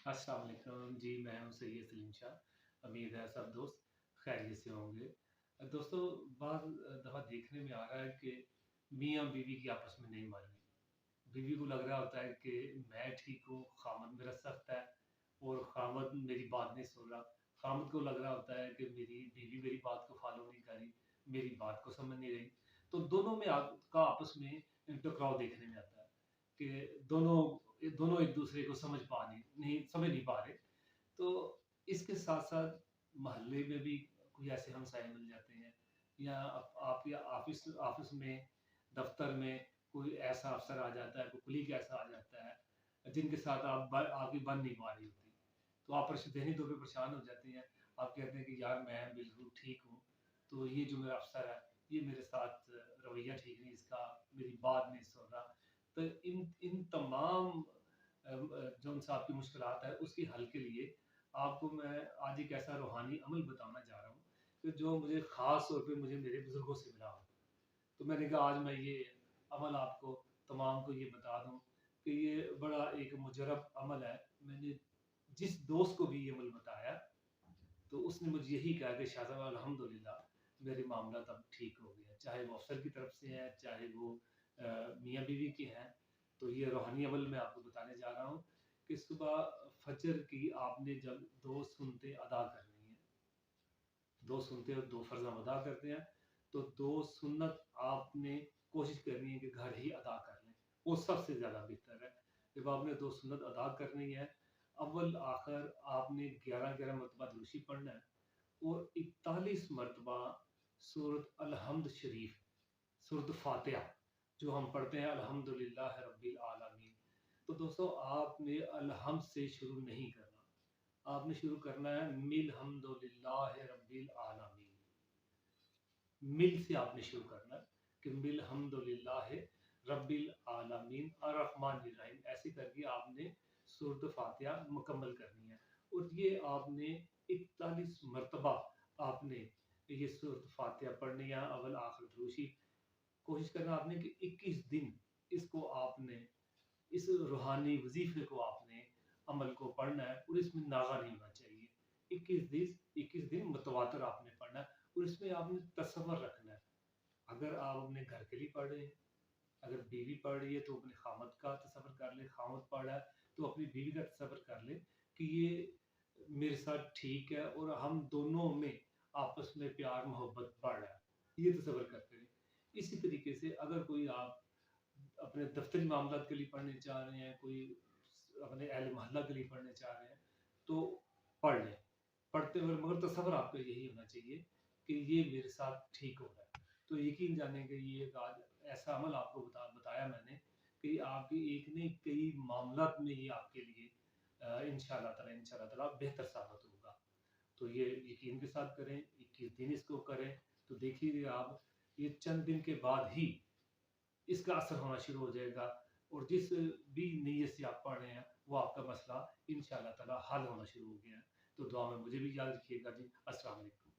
अस्सलाम वालेकुम जी, मैं हूँ सैयद सलीम शाह। उम्मीद है सब दोस्त खैरियत से होंगे। दोस्तों, बाद दफ़ा देखने में आ रहा है कि मियाँ बीवी की आपस में नहीं माननी। बीवी को लग रहा होता है कि मैं ठीक हूँ, खामद मेरा सख्त है और खामद मेरी बात नहीं सुन रहा। खामद को लग रहा होता है कि मेरी बीवी मेरी बात को फॉलो नहीं कर रही, मेरी बात को समझ नहीं रही। तो दोनों में आपका आपस में टकराव देखने में आता है कि दोनों एक दूसरे को समझ नहीं पा रहे। तो इसके साथ-साथ मोहल्ले में भी कोई ऐसे हमसाए मिल जाते हैं या आप या ऑफ़िस ऑफ़िस में, दफ़्तर में कोई ऐसा अफ़सर आ जाता है, कोई कुलीग ऐसा आ जाता है, जिनके साथ आपकी बन नहीं पा रही होती। तो आप ज़हनी तौर पे परेशान हो जाते हैं। आप कहते हैं कि यार मैं बिल्कुल ठीक हूँ, तो ये जो मेरा अफ़सर है, ये मेरे साथ रवैया ठीक नहीं इसका, मेरी बात नहीं सुन रहा। तो इन इन तमाम जो उनसे आपकी मुश्किलात है, उसके हल के लिए आपको मैं आज एक ऐसा रूहानी अमल बताना जा रहा हूँ कि जो मुझे ख़ास तौर पे मुझे मेरे बुज़ुर्गों से मिला हो। तो मैंने कहा आज मैं ये अमल आपको तमाम को ये बता दूँ कि ये बड़ा एक मुजरब अमल है। मैंने जिस दोस्त को भी ये अमल बताया, तो उसने मुझे यही कहा कि शाह साहब अल्हम्दुलिल्लाह मेरे मामला अब ठीक हो गया। चाहे वो अफ़सर की तरफ से है, चाहे वो मियाँ-बीवी के हैं। तो ये रूहानी अमल मैं आपको बताने जा रहा हूँ कि सुबह फजर की आपने जब 2 सुन्नतें अदा करनी है, 2 सुन्नतें और 2 फ़र्ज़ हम अदा करते हैं, तो 2 सुन्नत आपने कोशिश करनी है कि घर ही अदा कर लें, वो सबसे ज़्यादा बेहतर है। जब आपने 2 सुन्नत अदा करनी है, अव्वल आखिर आपने 11-11 मरतबा दुरूद शरीफ पढ़ना है और 41 मरतबा सूरत अल-हम्द शरीफ, सूरत फातिहा जो हम पढ़ते हैं अल्हम्दुलिल्लाह रब्बिल आलमीन। तो दोस्तों, आपने अल-हम्द से शुरू नहीं करना, आपने शुरू करना है मिल हम्दुलिल्लाह रब्बिल आलमीन। मिल से आपने शुरू करना है कि मिल हम्दुलिल्लाह रब्बिल आलमीन अर्रहमानिर रहीम, ऐसे करके आपने सूरत फातिहा मुकम्मल करनी है और ये आपने 41 मरतबा आपने ये सूरत फातिहा पढ़नी है अव्वल आखिर दुरूद शरीफ। कोशिश करना आपने कि 21 दिन इसको आपने इस रूहानी वजीफे को आपने अमल को पढ़ना है और इसमें नागा नहीं होना चाहिए। 21 दिन मुतवातर आपने पढ़ना है और इसमें आपने तसव्वुर रखना है। अगर आप अपने घर के लिए पढ़ रहे हैं, अगर बीवी पढ़ रही है तो अपने खामद का तसव्वुर कर ले, खामद पढ़ रहा है तो अपनी बीवी का तसव्वुर कर ले कि ये मेरे साथ ठीक है और हम दोनों में आपस में प्यार मोहब्बत बढ़ रहा है। ये तसव्वुर करते रहें। इसी तरीके से अगर कोई आप अपने दफ्तरी मामलात के लिए पढ़ने चाह रहे हैं, कोई अपने अहल मोहल्ला के लिए पढ़ने चाह रहे हैं, तो पढ़ लें। पढ़ते हुए मगर तसव्वुर आपका यही होना चाहिए कि ये मेरे साथ ठीक हो रहा है। तो यकीन जानें कि ये एक आज ऐसा अमल आपको बताया मैंने कि आपकी एक नहीं कई मामलात में ये आपके लिए इंशाअल्लाह ताला बेहतर साबित होगा। तो ये यकीन के साथ करें, 21 दिन इसको करें, तो देखिए आप ये चंद दिन के बाद ही इसका असर होना शुरू हो जाएगा और जिस भी नीयत से आप पढ़ रहे हैं वो आपका मसला इंशाअल्लाह ताला हल होना शुरू हो गया है। तो दुआ में मुझे भी याद रखिएगा जी। अस्सलाम वालेकुम।